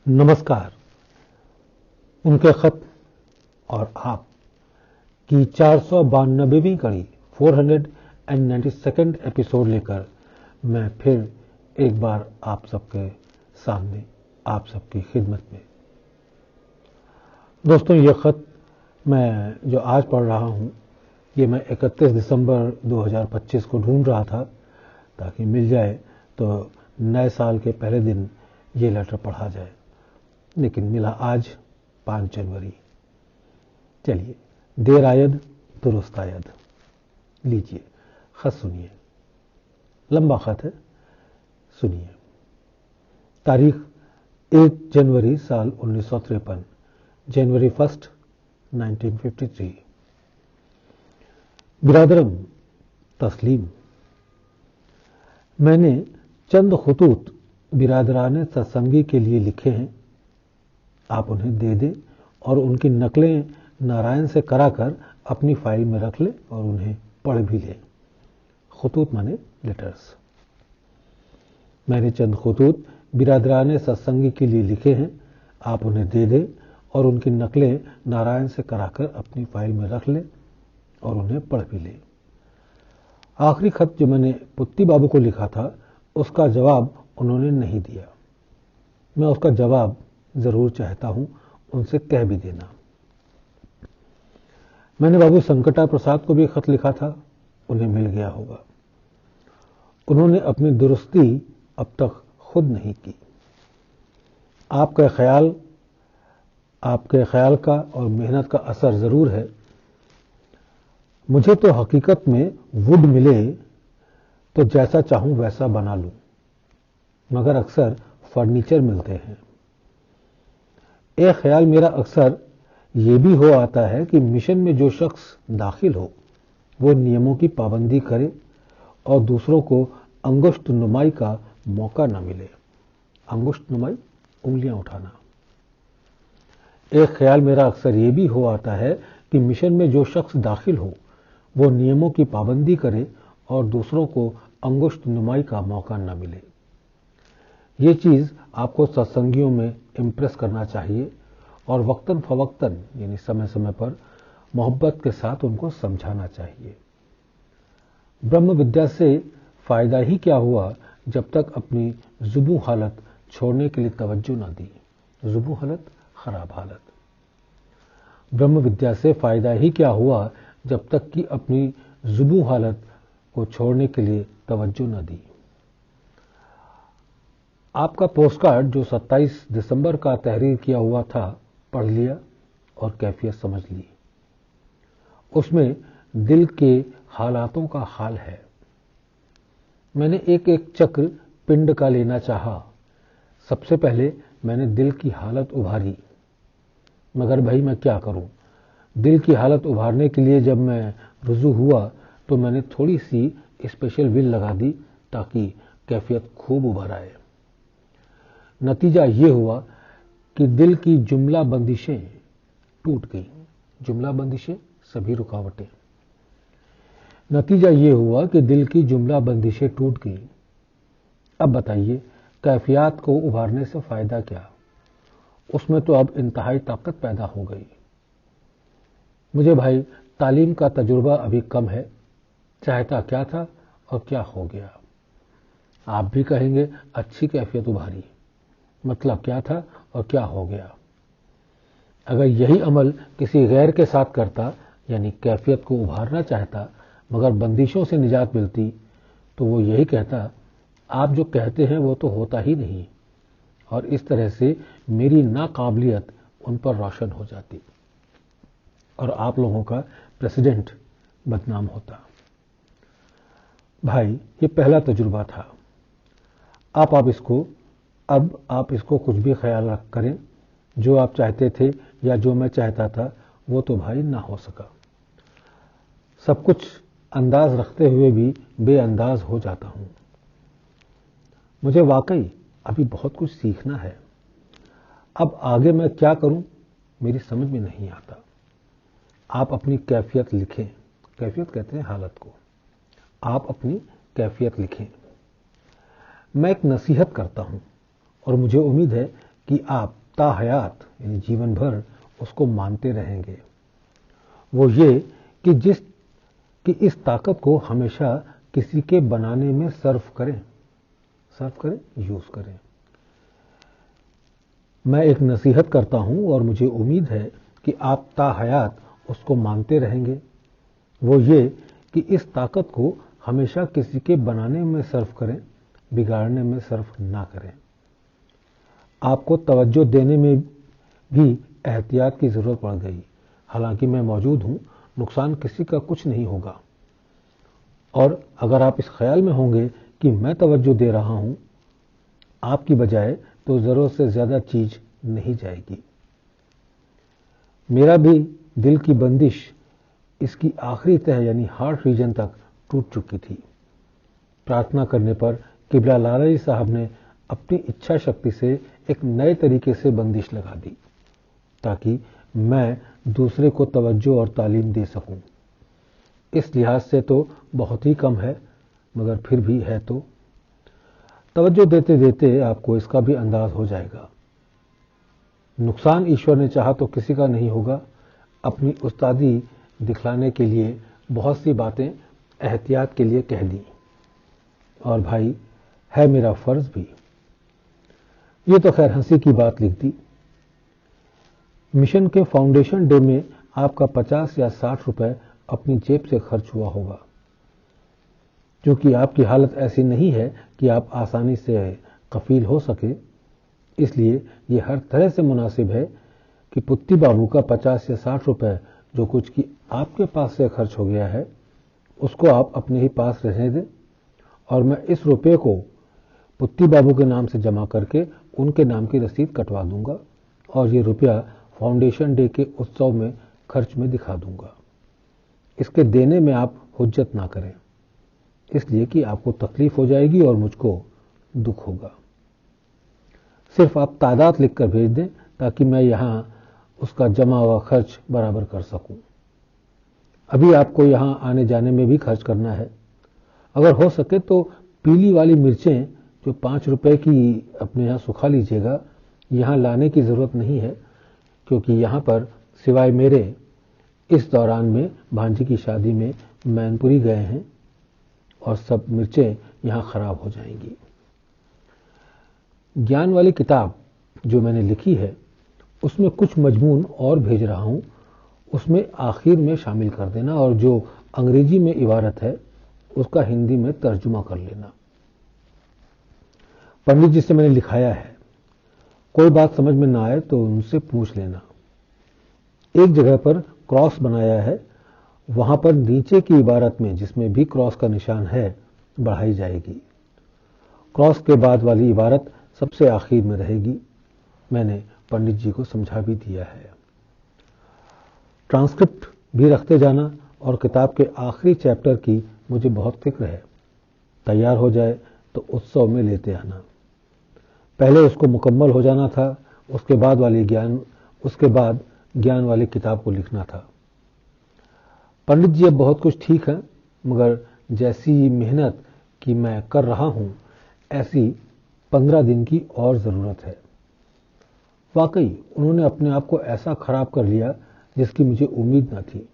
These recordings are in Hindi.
नमस्कार। उनके खत और आप की 492वीं कड़ी 492nd एपिसोड लेकर मैं फिर एक बार आप सबके सामने, आप सबकी खिदमत में। दोस्तों, ये खत मैं जो आज पढ़ रहा हूँ, ये मैं 31 दिसंबर 2025 को ढूंढ रहा था ताकि मिल जाए तो नए साल के पहले दिन ये लेटर पढ़ा जाए, लेकिन मिला आज 5 जनवरी। चलिए, देर आयद दुरुस्त आयद। लीजिए खत सुनिए, लंबा खत है, सुनिए। तारीख 1 जनवरी साल 1953, जनवरी 1, 1953। बिरादरम तस्लीम, मैंने चंद खतूत बिरादराने सत्संगी के लिए लिखे हैं। आप उन्हें दे दें और उनकी नकलें नारायण से कराकर अपनी फाइल में रख लें और उन्हें पढ़ भी लें। खतूत माने लेटर्स। मैंने चंद खतूत बिरादराने सत्संगी के लिए लिखे हैं। आप उन्हें दे दें और उनकी नकलें नारायण से कराकर अपनी फाइल में रख लें और उन्हें पढ़ भी लें। आखिरी खत जो मैंने पुत्ती बाबू को लिखा था, उसका जवाब उन्होंने नहीं दिया। मैं उसका जवाब जरूर चाहता हूं, उनसे कह भी देना। मैंने बाबू संकटा प्रसाद को भी खत लिखा था, उन्हें मिल गया होगा। उन्होंने अपनी दुरुस्ती अब तक खुद नहीं की। आपके ख्याल का और मेहनत का असर जरूर है। मुझे तो हकीकत में वुड मिले तो जैसा चाहूं वैसा बना लूं, मगर अक्सर फर्नीचर मिलते हैं। एक ख्याल मेरा अक्सर ये भी हो आता है कि मिशन में जो शख्स दाखिल हो वो नियमों की पाबंदी करे और दूसरों को अंगुष्ठ नुमाई का मौका न मिले। अंगुष्ठ नुमाई, उंगलियां उठाना। एक ख्याल मेरा अक्सर ये भी हो आता है कि मिशन में जो शख्स दाखिल हो वो नियमों की पाबंदी करे और दूसरों को अंगुष्ठ नुमाई का मौका न मिले। ये चीज आपको सत्संगियों में इम्प्रेस करना चाहिए और वक्तन फवक्तन यानी समय समय पर मोहब्बत के साथ उनको समझाना चाहिए। ब्रह्म विद्या से फायदा ही क्या हुआ जब तक अपनी जुबू हालत छोड़ने के लिए तवज्जो न दी। जुबू हालत, खराब हालत। ब्रह्म विद्या से फायदा ही क्या हुआ जब तक कि अपनी जुबू हालत को छोड़ने के लिए तवज्जो न दी। आपका पोस्टकार्ड जो 27 दिसंबर का तहरीर किया हुआ था, पढ़ लिया और कैफियत समझ ली। उसमें दिल के हालातों का हाल है। मैंने एक एक चक्र पिंड का लेना चाहा। सबसे पहले मैंने दिल की हालत उभारी, मगर भाई मैं क्या करूं। दिल की हालत उभारने के लिए जब मैं रुजू हुआ तो मैंने थोड़ी सी स्पेशल विल लगा दी ताकि कैफियत खूब उभर आए। नतीजा ये हुआ कि दिल की जुमला बंदिशें टूट गई। जुमला बंदिशें, सभी रुकावटें। नतीजा ये हुआ कि दिल की जुमला बंदिशें टूट गई। अब बताइए, कैफियत को उभारने से फायदा क्या। उसमें तो अब इंतहाई ताकत पैदा हो गई। मुझे भाई तालीम का तजुर्बा अभी कम है। चाहता क्या था और क्या हो गया। आप भी कहेंगे अच्छी कैफियत उभारी, मतलब क्या था और क्या हो गया। अगर यही अमल किसी गैर के साथ करता, यानी कैफियत को उभारना चाहता मगर बंदिशों से निजात मिलती, तो वो यही कहता आप जो कहते हैं वो तो होता ही नहीं, और इस तरह से मेरी नाकाबिलियत उन पर रोशन हो जाती और आप लोगों का प्रेसिडेंट बदनाम होता। भाई, ये पहला तजुर्बा था। अब आप इसको कुछ भी ख्याल रख करें। जो आप चाहते थे या जो मैं चाहता था वो तो भाई ना हो सका। सब कुछ अंदाज रखते हुए भी बेअंदाज हो जाता हूं। मुझे वाकई अभी बहुत कुछ सीखना है। अब आगे मैं क्या करूं मेरी समझ में नहीं आता। आप अपनी कैफियत लिखें। कैफियत कहते हैं हालत को। आप अपनी कैफियत लिखें। मैं एक नसीहत करता हूं और मुझे उम्मीद है कि आप ताहयात यानी जीवन भर उसको मानते रहेंगे, वो ये कि इस ताकत को हमेशा किसी के बनाने में सर्व करें, यूज करें। मैं एक नसीहत करता हूं और मुझे उम्मीद है कि आप ताहयात उसको मानते रहेंगे, वो ये कि इस ताकत को हमेशा किसी के बनाने में सर्व करें, बिगाड़ने में सर्व ना करें। आपको तवज्जो देने में भी एहतियात की जरूरत पड़ गई। हालांकि मैं मौजूद हूं, नुकसान किसी का कुछ नहीं होगा। और अगर आप इस ख्याल में होंगे कि मैं तवज्जो दे रहा हूं आपकी बजाय, तो जरूरत से ज्यादा चीज नहीं जाएगी। मेरा भी दिल की बंदिश इसकी आखिरी तह यानी हार्ट रीजन तक टूट चुकी थी। प्रार्थना करने पर किबला लाला जी साहब ने अपनी इच्छा शक्ति से एक नए तरीके से बंदिश लगा दी, ताकि मैं दूसरे को तवज्जो और तालीम दे सकूं। इस लिहाज से तो बहुत ही कम है, मगर फिर भी है। तो तवज्जो देते देते आपको इसका भी अंदाज हो जाएगा। नुकसान ईश्वर ने चाहा तो किसी का नहीं होगा। अपनी उस्तादी दिखलाने के लिए बहुत सी बातें एहतियात के लिए कह दी, और भाई है मेरा फर्ज भी। ये तो खैर हंसी की बात लिख दी। मिशन के फाउंडेशन डे में आपका 50 या 60 रुपए अपनी जेब से खर्च हुआ होगा। क्योंकि आपकी हालत ऐसी नहीं है कि आप आसानी से कफील हो सके, इसलिए ये हर तरह से मुनासिब है कि पुत्ती बाबू का 50 या 60 रुपए जो कुछ की आपके पास से खर्च हो गया है, उसको आप अपने ही पास रहने दें, और मैं इस रुपये को पुत्ती बाबू के नाम से जमा करके उनके नाम की रसीद कटवा दूंगा, और ये रुपया फाउंडेशन डे के उत्सव में खर्च में दिखा दूंगा। इसके देने में आप हुज्जत ना करें, इसलिए कि आपको तकलीफ हो जाएगी और मुझको दुख होगा। सिर्फ आप तादाद लिखकर भेज दें, ताकि मैं यहां उसका जमा हुआ खर्च बराबर कर सकूं। अभी आपको यहां आने जाने में भी खर्च करना है। अगर हो सके तो पीली वाली मिर्चें जो 5 रुपए की अपने यहां सुखा लीजिएगा। यहां लाने की जरूरत नहीं है, क्योंकि यहां पर सिवाय मेरे इस दौरान में भांजी की शादी में मैनपुरी गए हैं, और सब मिर्चें यहां खराब हो जाएंगी। ज्ञान वाली किताब जो मैंने लिखी है, उसमें कुछ मजमून और भेज रहा हूं, उसमें आखिर में शामिल कर देना, और जो अंग्रेजी में इबारत है उसका हिंदी में तर्जुमा कर लेना। पंडित जी से मैंने लिखाया है, कोई बात समझ में ना आए तो उनसे पूछ लेना। एक जगह पर क्रॉस बनाया है, वहां पर नीचे की इबारत में जिसमें भी क्रॉस का निशान है बढ़ाई जाएगी। क्रॉस के बाद वाली इबारत सबसे आखिर में रहेगी। मैंने पंडित जी को समझा भी दिया है। ट्रांसक्रिप्ट भी रखते जाना, और किताब के आखिरी चैप्टर की मुझे बहुत फिक्र है। तैयार हो जाए तो उत्सव में लेते आना। पहले उसको मुकम्मल हो जाना था, उसके बाद ज्ञान वाली किताब को लिखना था। पंडित जी अब बहुत कुछ ठीक है, मगर जैसी मेहनत की मैं कर रहा हूं, ऐसी 15 दिन की और जरूरत है। वाकई उन्होंने अपने आप को ऐसा खराब कर लिया जिसकी मुझे उम्मीद न थी।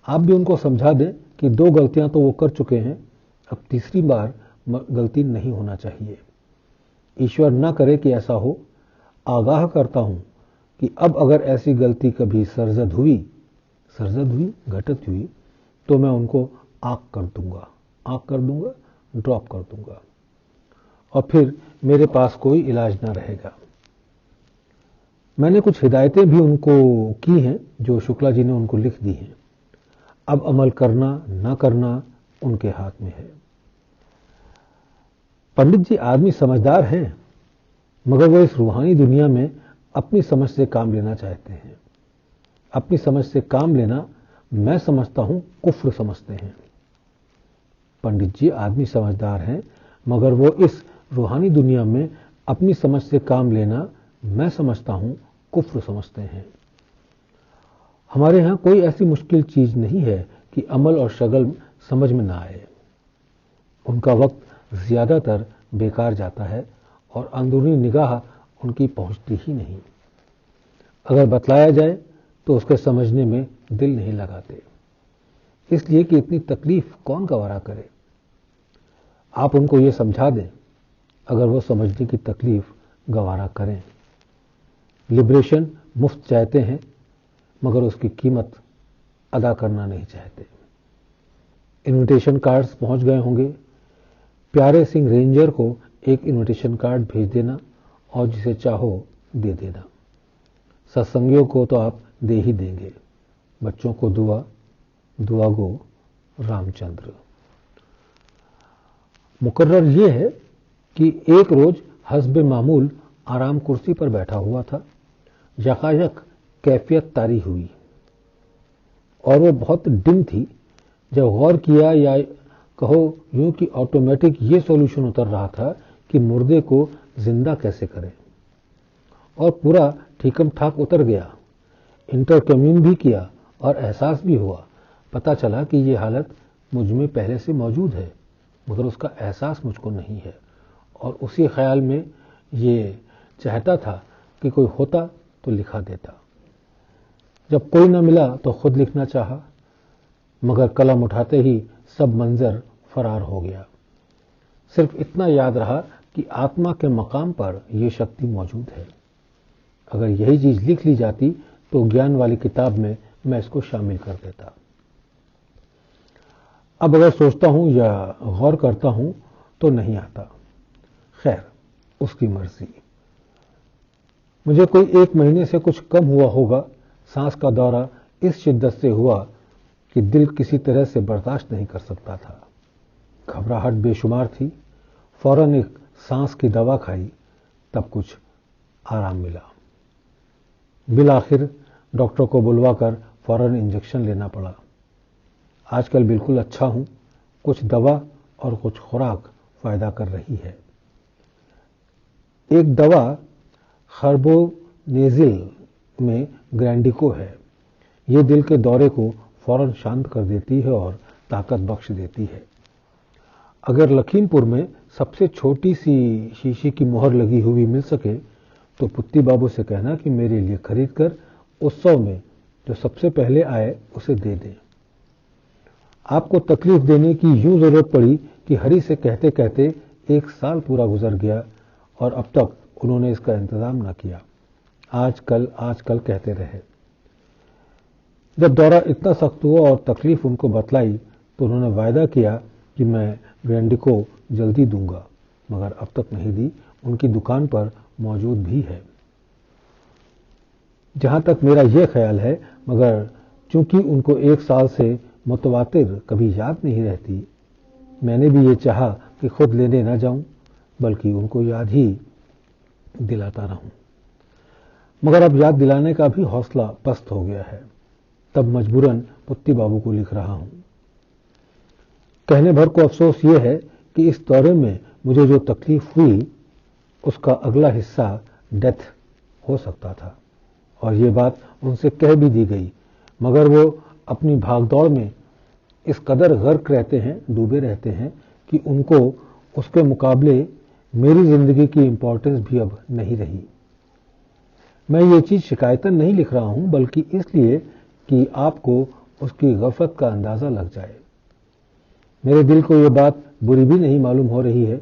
आप भी उनको समझा दें कि 2 गलतियां तो वो कर चुके हैं, अब तीसरी बार गलती नहीं होना चाहिए। ईश्वर न करे कि ऐसा हो। आगाह करता हूं कि अब अगर ऐसी गलती कभी सरजद हुई, घटित हुई, तो मैं उनको आग कर दूंगा, ड्रॉप कर दूंगा, और फिर मेरे पास कोई इलाज ना रहेगा। मैंने कुछ हिदायतें भी उनको की हैं जो शुक्ला जी ने उनको लिख दी हैं। अब अमल करना ना करना उनके हाथ में है। पंडित जी आदमी समझदार हैं, मगर वो इस रूहानी दुनिया में अपनी समझ से काम लेना चाहते हैं। अपनी समझ से काम लेना मैं समझता हूं कुफ्र समझते हैं। पंडित जी आदमी समझदार हैं, मगर वो इस रूहानी दुनिया में अपनी समझ से काम लेना मैं समझता हूं कुफ्र समझते हैं। हमारे यहां कोई ऐसी मुश्किल चीज नहीं है कि अमल और शगल समझ में ना आए। उनका वक्त ज्यादातर बेकार जाता है, और अंदरूनी निगाह उनकी पहुंचती ही नहीं। अगर बतलाया जाए तो उसके समझने में दिल नहीं लगाते, इसलिए कि इतनी तकलीफ कौन गवारा करे। आप उनको ये समझा दें, अगर वो समझने की तकलीफ गवारा करें। लिबरेशन मुफ्त चाहते हैं, मगर उसकी कीमत अदा करना नहीं चाहते। इनविटेशन कार्ड्स पहुंच गए होंगे। प्यारे सिंह रेंजर को एक इनविटेशन कार्ड भेज देना और जिसे चाहो दे देना। सत्संगियों को तो आप दे ही देंगे। बच्चों को दुआ, दुआ गो रामचंद्र। मुकर्रर यह है कि एक रोज हस्ब मामूल आराम कुर्सी पर बैठा हुआ था। यकायक कैफियत तारी हुई और वो बहुत डिम थी। जब गौर किया, या कहो यूं कि ऑटोमेटिक ये सॉल्यूशन उतर रहा था कि मुर्दे को जिंदा कैसे करें, और पूरा ठीकम ठाक उतर गया। इंटरकम्यून भी किया और एहसास भी हुआ। पता चला कि ये हालत मुझ में पहले से मौजूद है, मगर उसका एहसास मुझको नहीं है। और उसी ख्याल में ये चाहता था कि कोई होता तो लिखा देता। जब कोई न मिला तो खुद लिखना चाहा, मगर कलम उठाते ही सब मंजर फरार हो गया। सिर्फ इतना याद रहा कि आत्मा के मकाम पर यह शक्ति मौजूद है। अगर यही चीज लिख ली जाती तो ज्ञान वाली किताब में मैं इसको शामिल कर देता। अब अगर सोचता हूं या गौर करता हूं तो नहीं आता। खैर, उसकी मर्जी। मुझे कोई 1 महीने से कुछ कम हुआ होगा। सांस का दौरा इस शिद्दत से हुआ कि दिल किसी तरह से बर्दाश्त नहीं कर सकता था। घबराहट बेशुमार थी। फौरन एक सांस की दवा खाई, तब कुछ आराम मिला। बिल आखिर डॉक्टर को बुलवाकर फौरन इंजेक्शन लेना पड़ा। आजकल बिल्कुल अच्छा हूं। कुछ दवा और कुछ खुराक फायदा कर रही है। एक दवा खर्बोनेजिल में ग्रैंडिको है। ये दिल के दौरे को फौरन शांत कर देती है और ताकत बख्श देती है। अगर लखीमपुर में सबसे छोटी सी शीशी की मोहर लगी हुई मिल सके तो पुत्ती बाबू से कहना कि मेरे लिए खरीद कर उत्सव में जो सबसे पहले आए उसे दे दें। आपको तकलीफ देने की यूं जरूरत पड़ी कि हरी से कहते कहते 1 साल पूरा गुजर गया और अब तक उन्होंने इसका इंतजाम न किया। आजकल कहते रहे। जब दौरा इतना सख्त हुआ और तकलीफ उनको बतलाई तो उन्होंने वायदा किया कि मैं ग्रैंडिको जल्दी दूंगा, मगर अब तक नहीं दी। उनकी दुकान पर मौजूद भी है, जहां तक मेरा यह ख्याल है, मगर चूंकि उनको 1 साल से मुतवातिर कभी याद नहीं रहती, मैंने भी ये चाहा कि खुद लेने न जाऊं, बल्कि उनको याद ही दिलाता रहूं। मगर अब याद दिलाने का भी हौसला पस्त हो गया है। तब मजबूरन पुत्ती बाबू को लिख रहा हूं। कहने भर को अफसोस यह है कि इस दौरे में मुझे जो तकलीफ हुई उसका अगला हिस्सा डेथ हो सकता था, और ये बात उनसे कह भी दी गई, मगर वो अपनी भागदौड़ में इस कदर गर्क रहते हैं, डूबे रहते हैं कि उनको उसके मुकाबले मेरी जिंदगी की इंपॉर्टेंस भी अब नहीं रही। मैं ये चीज शिकायतन नहीं लिख रहा हूं, बल्कि इसलिए कि आपको उसकी गफलत का अंदाजा लग जाए। मेरे दिल को यह बात बुरी भी नहीं मालूम हो रही है,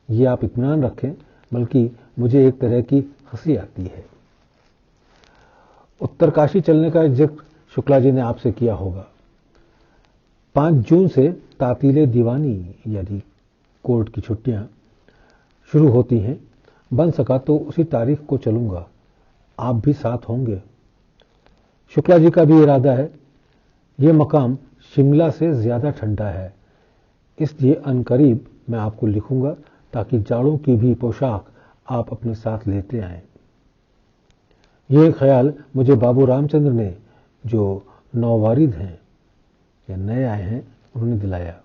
ये आप इत्मीनान रखें, बल्कि मुझे एक तरह की हंसी आती है। उत्तरकाशी चलने का जिक्र शुक्ला जी ने आपसे किया होगा। 5 जून से तातीले दीवानी यानी कोर्ट की छुट्टियां शुरू होती हैं। बन सका तो उसी तारीख को चलूंगा, आप भी साथ होंगे। शुक्ला जी का भी इरादा है। यह मकाम शिमला से ज्यादा ठंडा है, इसलिए अनकरीब मैं आपको लिखूंगा ताकि जाड़ों की भी पोशाक आप अपने साथ लेते आएं। यह ख्याल मुझे बाबू रामचंद्र ने, जो नौवारिद हैं या नए आए हैं, उन्होंने दिलाया।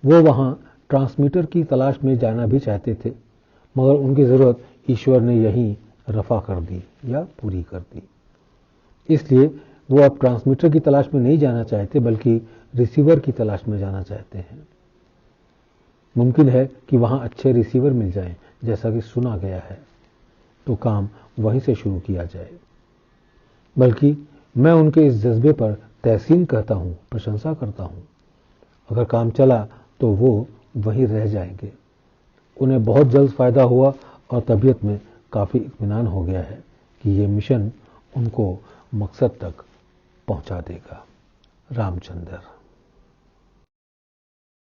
वो वहां ट्रांसमीटर की तलाश में जाना भी चाहते थे, मगर उनकी जरूरत ईश्वर ने यहीं रफा कर दी या पूरी कर दी। इसलिए वो अब ट्रांसमीटर की तलाश में नहीं जाना चाहते, बल्कि रिसीवर की तलाश में जाना चाहते हैं। मुमकिन है कि वहां अच्छे रिसीवर मिल जाएं, जैसा कि सुना गया है। तो काम वहीं से शुरू किया जाए। बल्कि मैं उनके इस जज्बे पर तहसीन कहता हूं, प्रशंसा करता हूं। अगर काम चला तो वो वहीं रह जाएंगे। उन्हें बहुत जल्द फायदा हुआ और तबीयत में काफी इत्मीनान हो गया है कि ये मिशन उनको मकसद तक पहुंचा देगा। रामचंद्र।